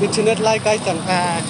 internet like cái chẳng hạn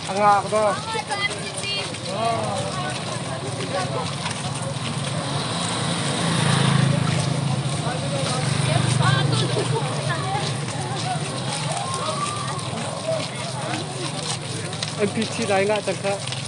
Angak betul. MPT dah ingat cakap.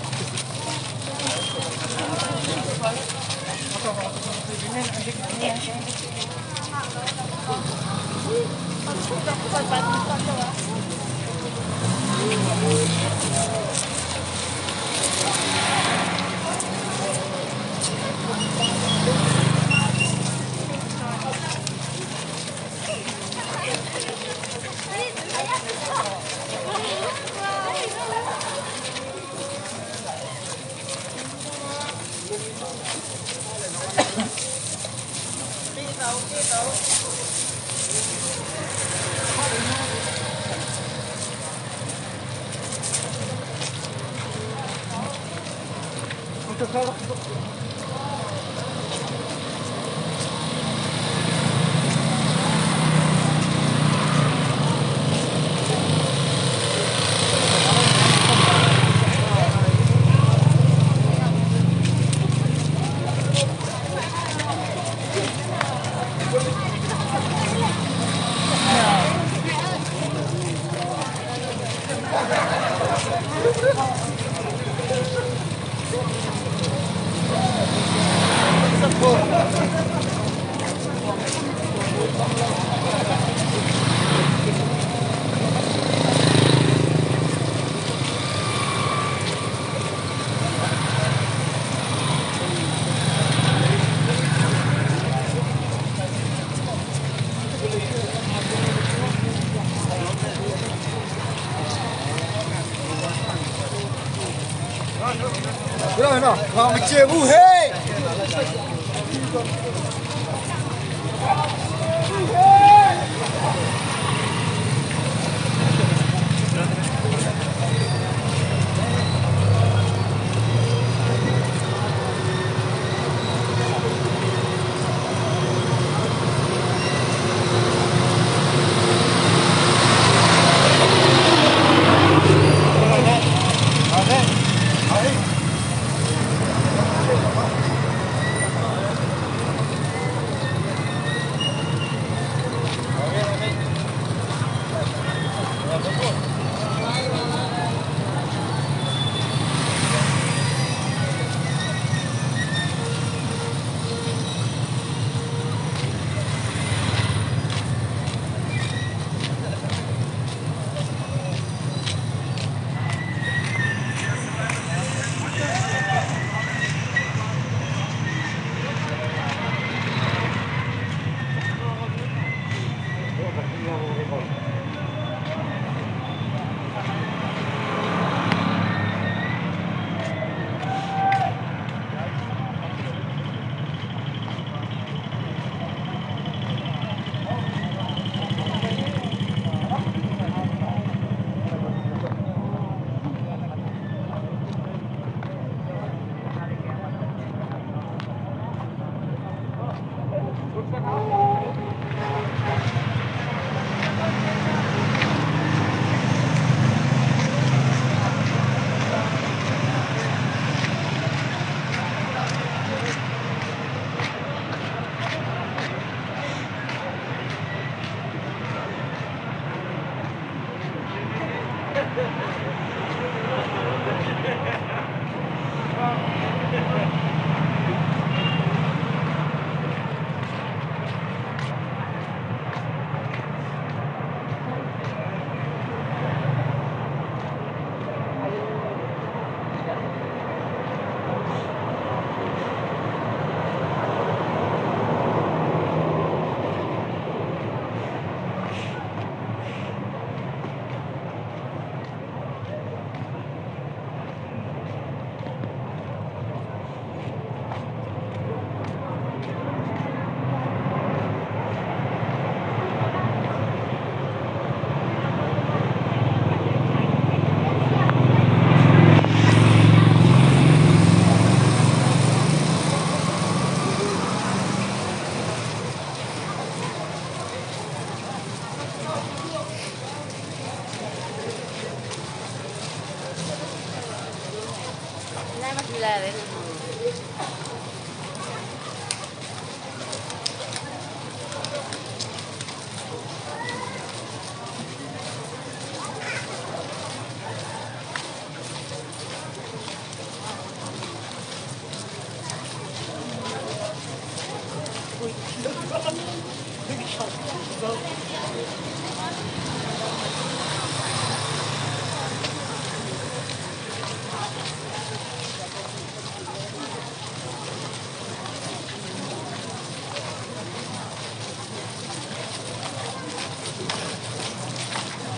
nó vào một chiều u hê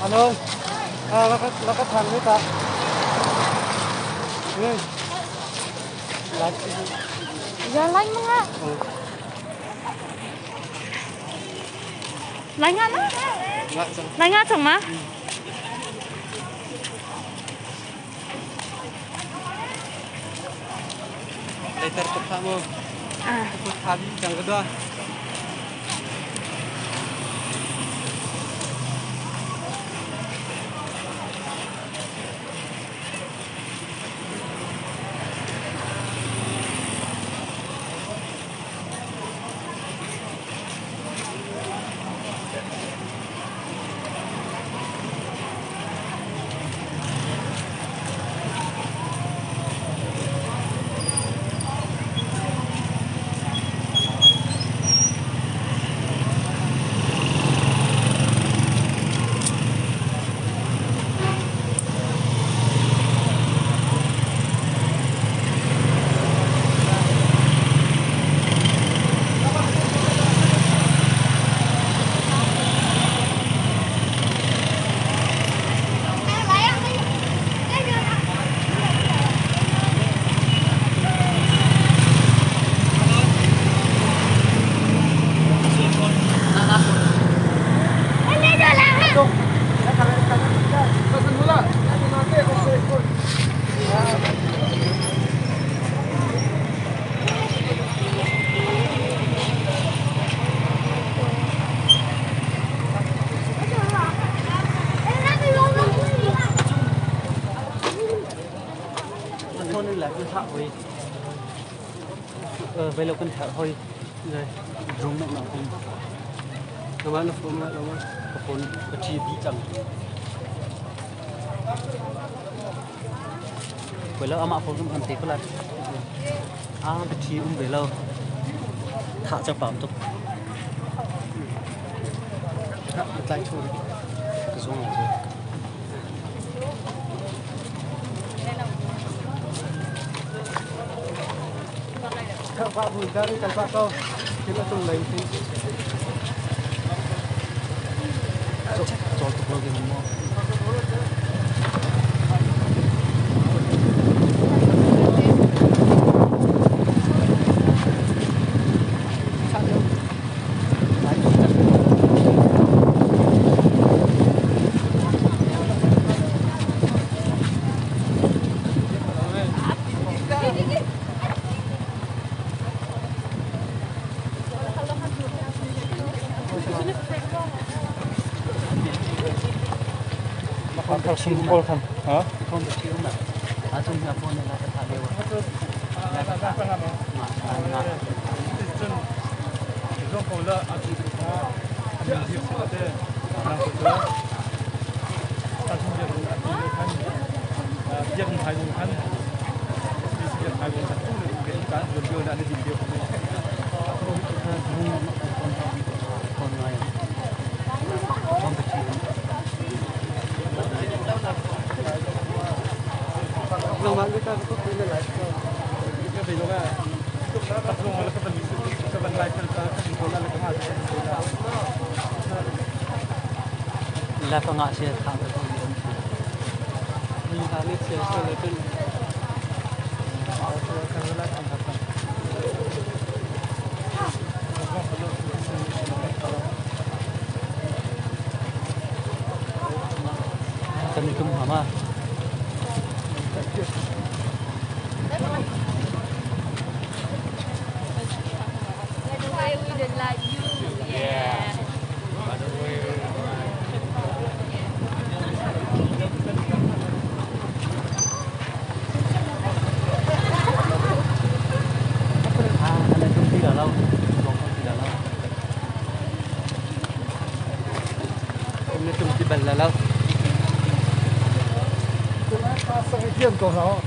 anh ơi nó có thằng đấy ta nghe lại giờ lạnh mga lạnh nga na lạnh nga chong ma later to kamu ikut habis yang kedua bây giờ con thở thôi rồi rung nó không nó phun nó chi bị chẳng bây giờ ama phun cũng tệ quá cái chi bây giờ thả cho bám tục thả lại thôi cái giống này các bạn vừa ra đi các bạn đâu thì nó tung lấy thì cho tụi nó cái mỏ Kalau simpul kan, ha? Phone kecil nak, atau ni phone yang nak tak lewat. Itu pula asyik kita, asyik kita nak kerja, asyik jadi kan, jadi hai kan, jadi hai kan tu ni kan video nak ada video. Phone lain, phone kecil. Long mang kita tu pilih live. Kita pilih kan. Tak long malah kita sebentar live kita bola lagi macam bola. Live enggak sih tak betul. Ini kali sih selepas. Kalau live tak apa. Assalamualaikum Mama. Lalau. Pasang ikan kau tahu.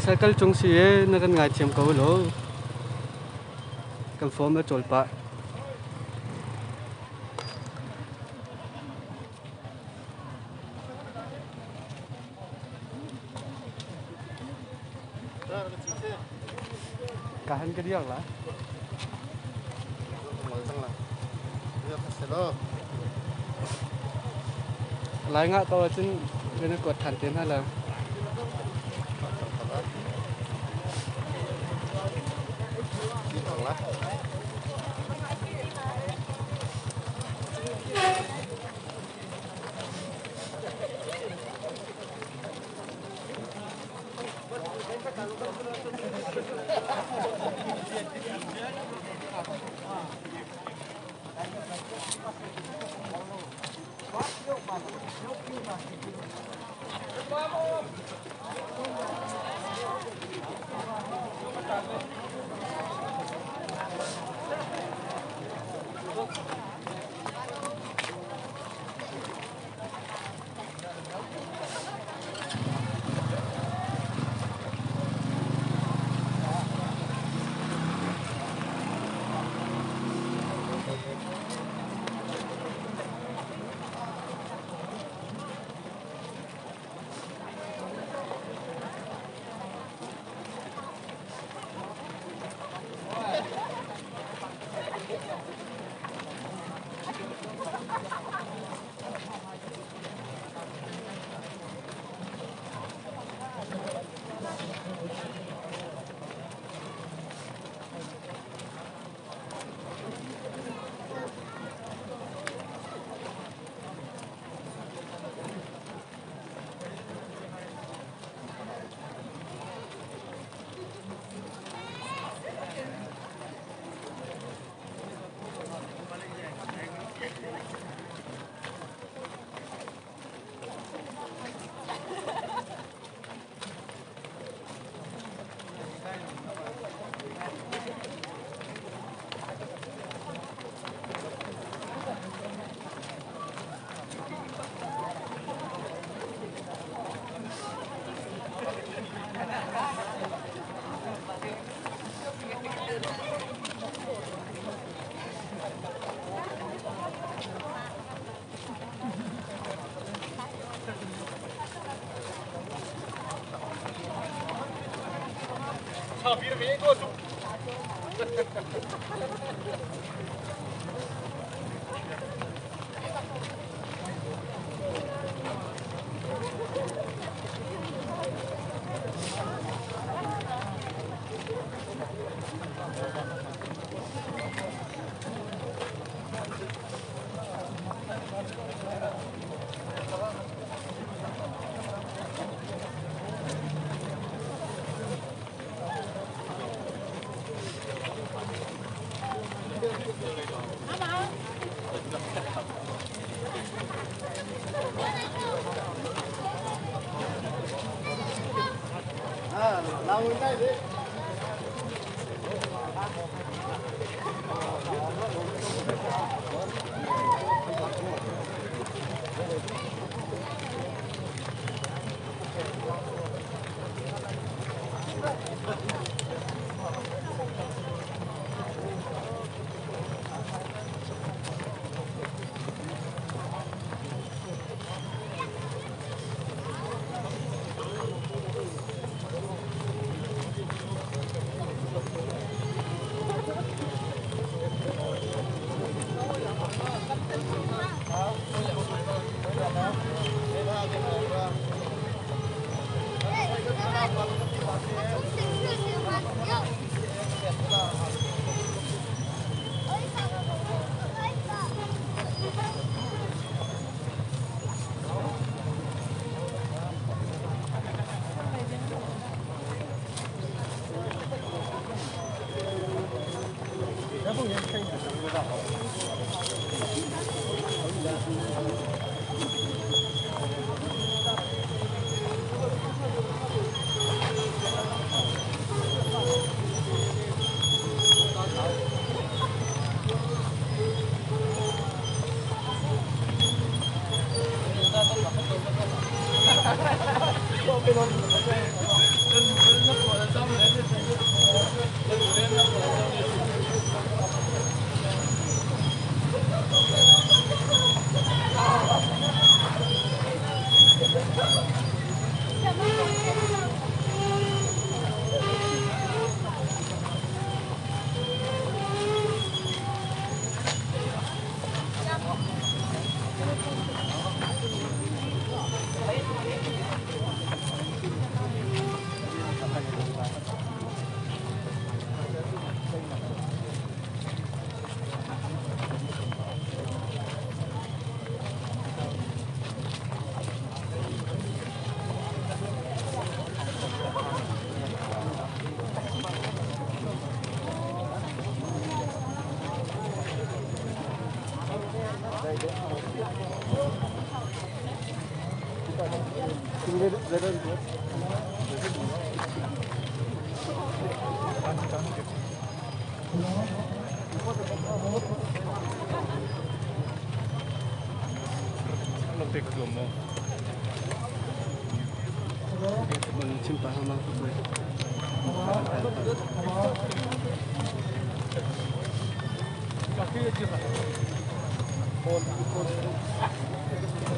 Cycle chung si na kan ngai thiam ko lo kan form na chol pa kahan ke dia lah lai ngak to chin kena kuat khan ten hala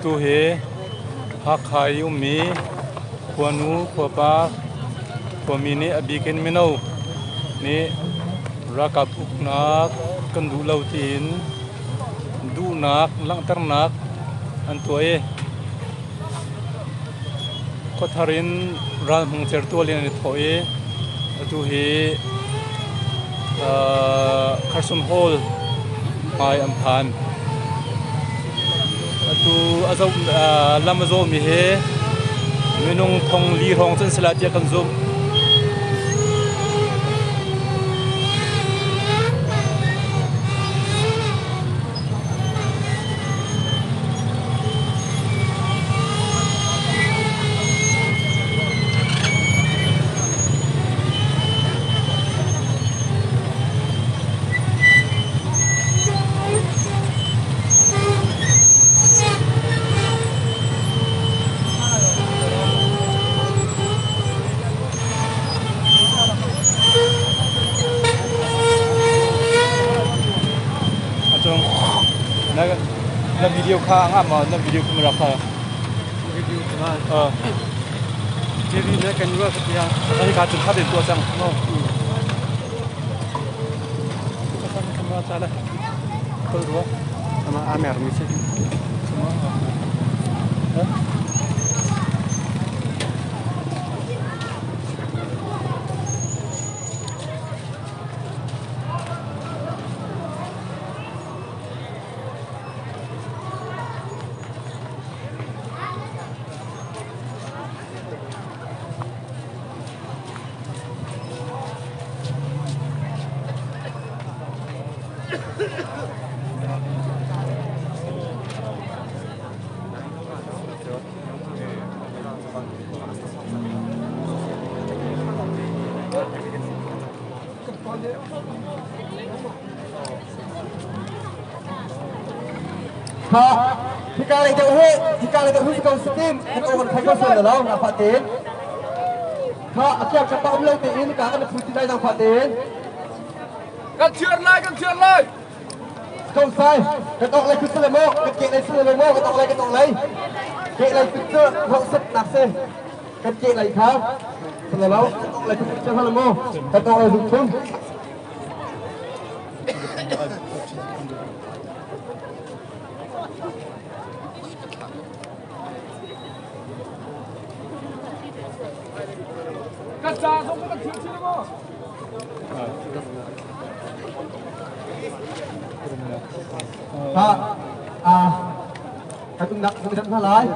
tu he hak khai ummi kwanu khopa kwamini abikin minau ni rakap uknak kandu lautin du nak lang ternak antoe kotharin ran hung chertolin ni thoe tu he kharsum hol mai amphan tu azau lamazo mi he minung thong li rong chen sala tia kan zum na video kha nga ma na video camera kha video kha ờ TV na camera kha ya ani ka chu kha de to sang no masalah. Kedua sama Amer misi. semua. Jika itu hukum sistem, kita akan kaitan selalu dapat tin. Akhir cepat mulai tin, kita akan berpikir dapat tin. Kan chưa lại. Không sai, cái tộc này cứ sửa mô, cái kiện này sửa mô, cái tộc này, kiện này cứ sửa, họ sắp nạp xe, cái kiện này khá, sửa lâu, cái tộc này cứ sửa mô, cái tộc này dùng chung. Cắt ra không có thiếu chứ đúng không? Cái tung đặt không dẫn ra lại.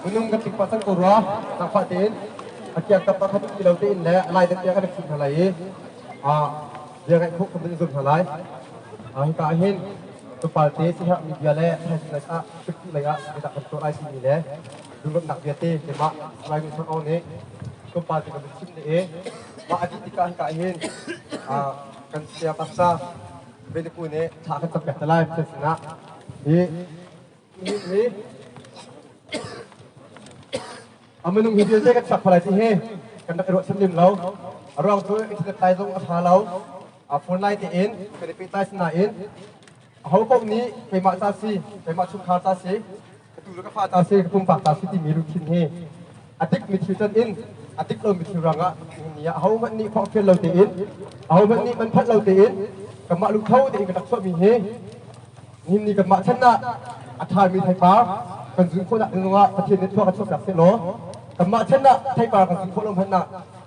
Menung ketik pasang kurang, nampak tin. Akhir kapal hati kilau tin le, alai dia kan sing halai. Dia kan kok kemudian zoom halai. Hingga akhir kapal tin sihat media le, hasil a kecil le kita kontrol ai sini le. Dulu nak dia tin, cuma selain itu orang ni kapal tin kemudian le. Mak adik tika hingga akhir kan siapa sah begitu ni tak akan sampai halai sesena. Ini Menung video saya kan sak palai sih, kan nak erot selim lau, orang tu internet tai zong asal lau, phone line tin, kenapa tai senain, hau kau ni kemak tasi, kemak sukar tasi, ketua kafat tasi, kepumpak tasi di miru kini, adik mitiutan in, adik lo mitiuranga, ni hau man ni fakir lau tin, hau man ni manfaat lau tin, kemak lu kau tin kenak suami ni kemak cina, athar mi thai pa. กันซึ่งคนนั้นว่าประเทศนี้ทั่วกันทั่วแบบเสียหรอกรรมะเช่นน่ะไทยปากันซึ่งคนลงพันน่ะ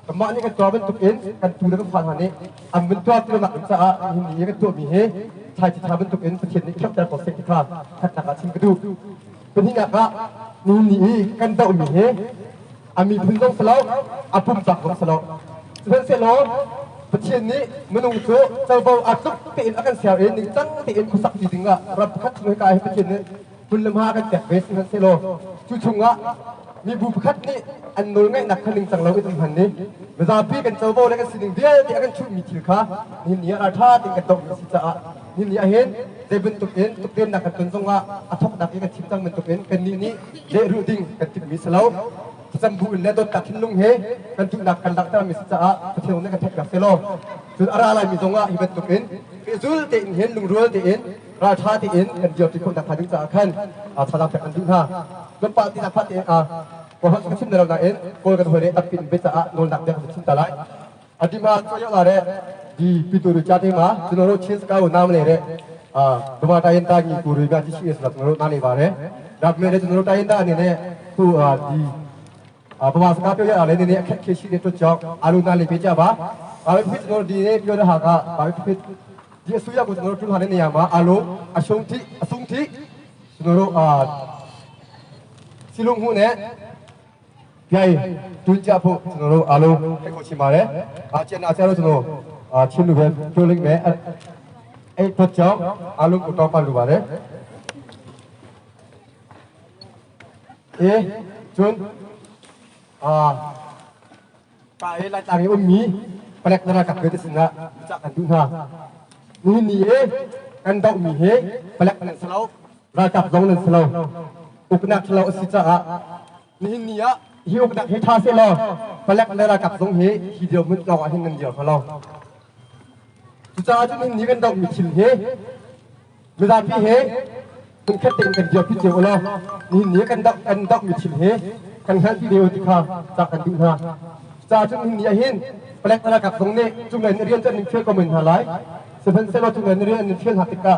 กรรมะนี่กันตัวเป็นตุกเอ็นกันตูแล้วก็ผ่านหันนี้อันเป็นตัวที่หลักจะหินนี้กันตัวมีเฮไทยที่ทำเป็นตุกเอ็นประเทศนี้ชอบแต่ของเศรษฐกิจขัดหนักชิมกระดูกเป็นที่หนักละนี่นี่กันเต่ามีเฮอันมีพื้นต้องสลาวอันปุ่มจักของสลาวเพื่อนเสียหรอประเทศนี้มนุษย์เจ้าบ่าวอัดตุกเอ็นอากันเสียเอ็นหนึ่งตั้งเอ็นกุศลจริงๆอ่ะรับคัดช่วยกายให้ประเทศนี้คุณลำหากันจากเวสนั้นเซโลจู่ชงอ่ะมีบุพคัดนี่อันนู้นไงนักขันหนึ่งสังเราไปตรงหันนี้เวลาพี่กันเจ้าโบแล้วกันสิ่งเดียวที่กันช่วยมีถือข้านี่นี่อาชาติกันตกสิจ้านี่นี่เห็นเดบินตุกเอ็นนักกันจนทรงว่าอัฐนักกันชิมตั้งมันตุกเอ็นกันนี่เดรูดิ้งกันติดมีสลาวสมบูรณ์และโดนตัดทิ้งลงเฮกันทุกนักกันดักตามมีสิจ้าประเทศนี้กันแท็กกับเซโลจุดอะไรมีทรงว่าอีเวนตุกเอ็นจุดเต็นเห็นลุงรัวเต็นราชาที่เอ็นกันเดียวที่คนนักพันธุ์จะขันสลับจากกันดูท่าจนปาที่นักพันธุ์พอเขาชิมในเราได้เอ็นโกลกันหัวเรตัดปินเบสโดนดักเดียวชิมตลายอดีมาช่วยอะไรดีพิจูรุจัดที่มาจนเราเชื่อสกาวน้ำเลยเร่ตัวมาตายินตากีกูรุยกันที่ชื่อสลับเราหน้าเลยบาร์เร่ดับเมย์จนเราตายินตาเนี่ยผู้ดีประมาณสกาวเยอะอะไรเนี่ยเคชีเดตุจ็อกอารุณาลีพิจาบะบาร์พิจูรุดีเนี่ยพิจูรุหากะบาร์พิ dia suya buat nurul hari ni ama alu asungti nurul silung hu ne biai tunja po nurul alu eko cimare acian acara nurul cinu ben juling me perjam alu kutong palu bare Jun kai lai tangi ummi pelek neraka ke sina bisa kan duha ni kan dau mi he pelek nan selau rakap dong nan selau uknak selau sisa ni ya hi uknak he tha se lo pelek neraka dong he hi dio mun lo hin nan dio lo sisa ju ni kan dau mi chil he mi da pi he kun khat tin kan dio pi je lo ni kan dau mi chil he kan han pi dio ti kha sa kan duha cha chung ni hin pelek ala kap song ne chung len rian chan ning phel comment halai seven selo chung len rian ning phel hatika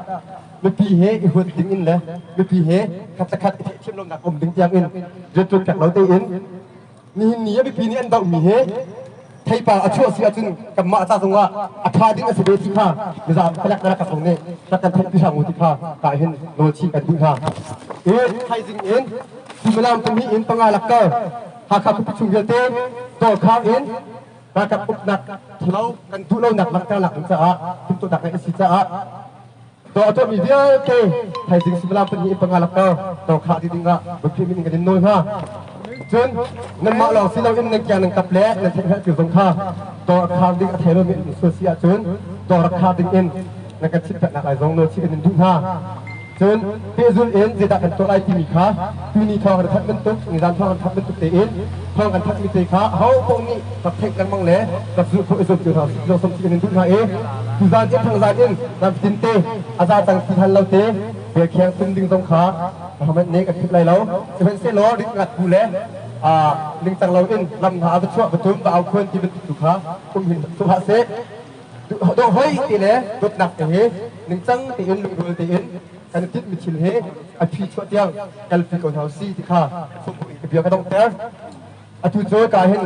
me pi he I hut ding in le me pi he khat khat chim lom nak om ding tiang in je chu kat lo te in ni me pi ni an dau mi he thai pa a chu sia chung kam ma cha song wa a tha ding a se be ti kha me za pelek ala kap song ne ta kan thai pi sang ti kha ka hin lo chi kan ding ha thai jing in Malam kami in pangalak ka hakap chung gelte to khang in rakap upnak thlau kan tulo nak lakta lak sa tim to dak si sa to mi dia ke thai jing malam kami in pangalak ka to kha di dinga bukti min kan noi ha chun nan ma lo si lo in nan kya nan kap le nan thek ha chu song kha to khang ding a thelo min so sia chun to rakha ding in nan kan chit nak ai zong no chi kan du ha Jun pezul in zeda kan tolai timi kha tuni thong kan that bentuk nizam thong kan that bentuk te in thong kan that mi te kha hau pong ni tak thek kan mang le tak zu pho izom chu tha lo som chi kan du ha tu zan je thang zan in nam tin te aza tang ti han lo te be khyang tung ding song kha hamet ne ka khip lai lo seven se lo dik ngat pu le ling tang lo in lam ha ba chwa ba tum ba au khon ti bentuk tu kha kum hin su ha se do hoi ti le dot nak te he ning chang ti in lung dul te in kan tit mi chil he a phi chwa tiang kal pi kon hau si ti kha sum ke bia ka dong ter a tu jo ka hin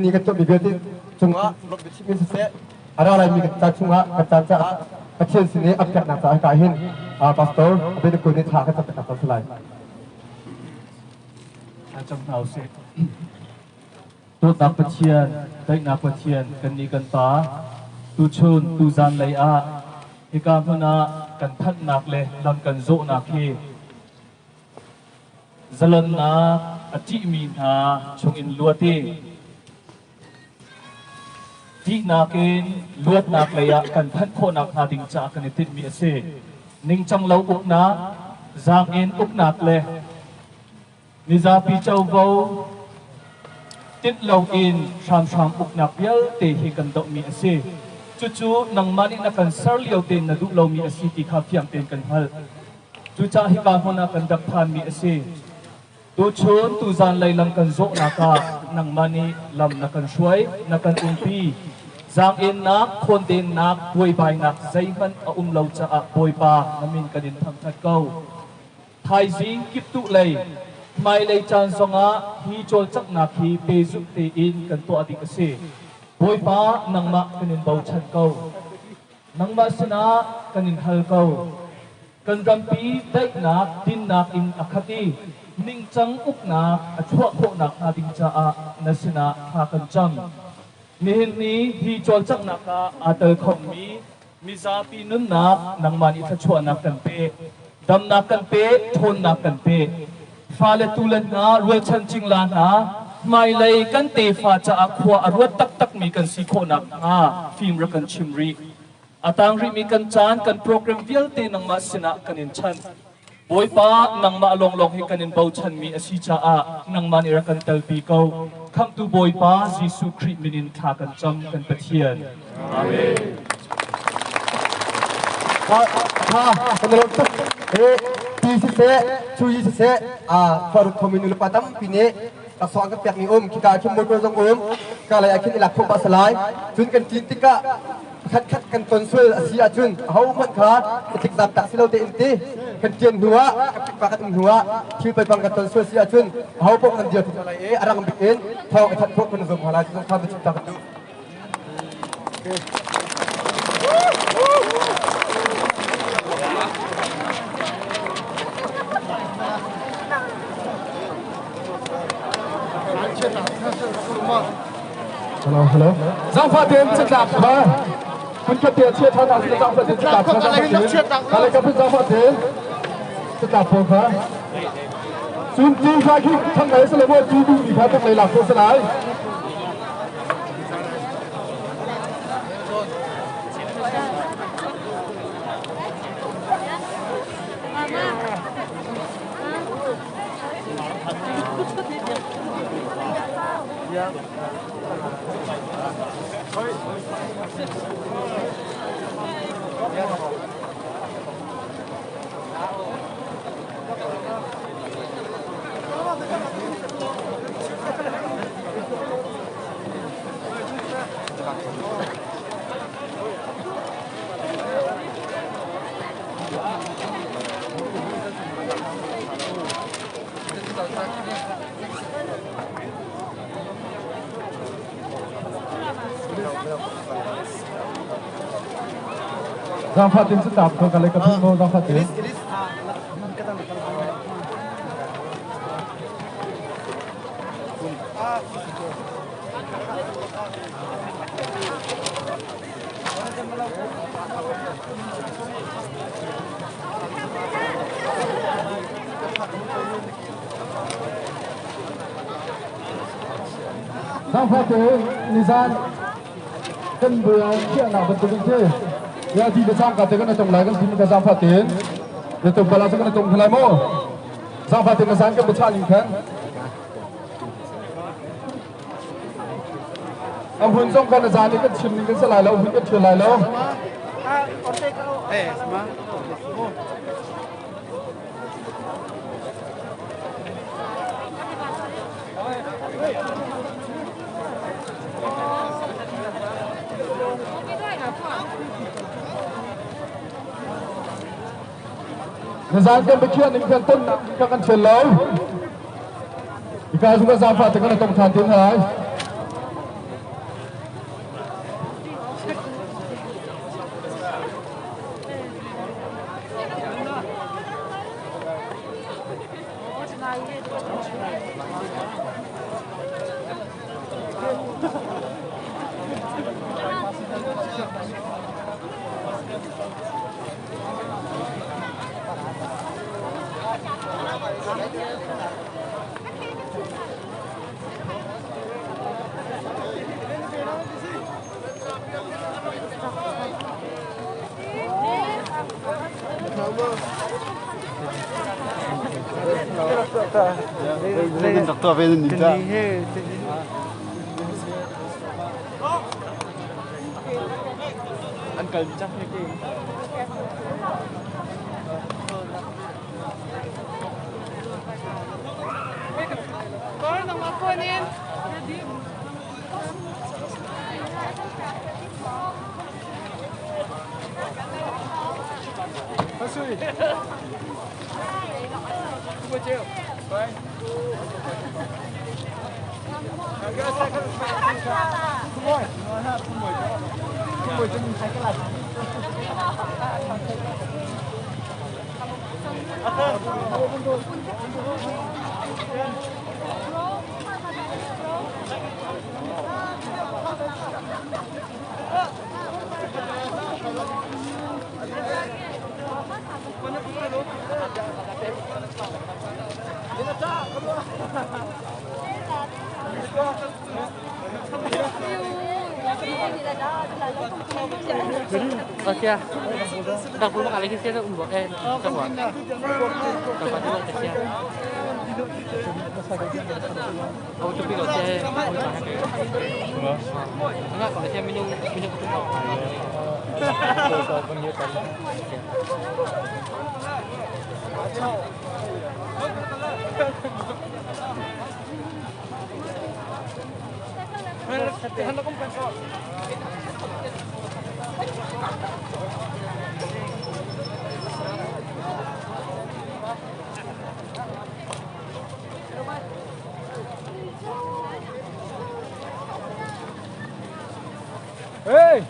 ni ka to mi be ti chunga lok bi chi min se ara lai mi ka ta chunga ka ta cha ka chen si ne ap kat na sa ka hin pastor be de ko ni tha ka ta ka ta slai a chang thau se tu tak pa chian dai na pa chian kan ni kan ta tu chun tu zan lai a ika huna kan that nak le lam kan zo nak hi zalan na achi mi na chung in luati ti nakin luat nak le ya kan that kho nak ha ding cha kan tit mi ase ning chang lo uk na zang in uk nak le ni za pi chau vo tit lo in sham uk nak yal te hi kan do mi ase chu nang mani na kan sar liao ten na du lo mi asi ti kha phiam ten kan hal chu cha hi ka hona kan dak phan mi ase tu chun tu zan lai lam kan zo na ka nang mani lam na kan shuai na kan umpi zang in na khon den na poi bai na zai man a lo cha a poi pa namin kan in tham that kau thai jing kip tu lai mai lai chan songa hi chol chak na khi pe zu te in kan to adik ase Boy pa nang ma kanin bau chan kau nang ma sina kanin hal kau kan rampi dai na tin nak in akhati ning chang uk na achwa kho nak na ding cha a na sina ha kan cham ni hin ni hi chol chak na ka atal khom mi za pi nun na nang ma ni thachwa na kan pe dam na kan pe thon na kan pe fa le tulan na rual chan ching la na mai lei kan te fa cha akhwa arwat tak mi kan si kho nak film ra kan chimri atang ri mi kan chan kan program vial te nang ma sina kanin chan boy pa nang ma long hi kanin bau chan mi asi cha nang ma ni ra kan tel pi ko kham tu boy pa jisu christ minin tha kan cham kan pathian amen menurut ti se chu yi se faruk kominul patam pine tak soal ke pihak ni kita akan berkorong kalau akan ilak pun pasalai jun kan tintika kat kan konsul asia jun hau mat khat ketik zap tak silau te inti kan jen dua pakat dua kiu pai pang kan konsul asia jun hau pun kan dia tu lai arang bikin thau kat pun kan zum halai jun kha bercipta kan tu Hello. Giang Phát Tiến sẽ đạp vàคุณแค่เตียเชียร์ท่านอาจจะต้องเป็นจะดับอะไรกับพี่Giang Phát Tiếnจะดับผมครับซูมจีใครคิดทั้งไหนสเลวจีดูดีครับต้องเลยหลักโฆษณาGiang Phát Tiến sẽ đạp kaliกับพี่โมGiang Phát Tiến Giang Phát Tiến Nizan kan bersiap nak bentuk itu ya di besar katakan nak tong lain tim Giang Phát Tiến dia tu balas kan tong helai mo Giang Phát Tiến Nizan kan besar ni kan ampun song kan Nizan ni kan sim ni kan selai lau kan cio lai lau semua Nizan kan berkian ni kan tun kan cio lau jika semua Giang Phát Tiến kan tong Than Tiến hai Doktor werden nicht da. anh cần chắc hay gì Có đồng bạc quên em. Kaya, takbo mo kalihis siya ng umbo. Kapwa. Kapwa din ang siya. Ako tupi ko siya. Nga, kalau siya minum ketumau. Hey!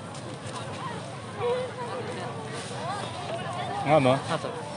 Nga no? Asa.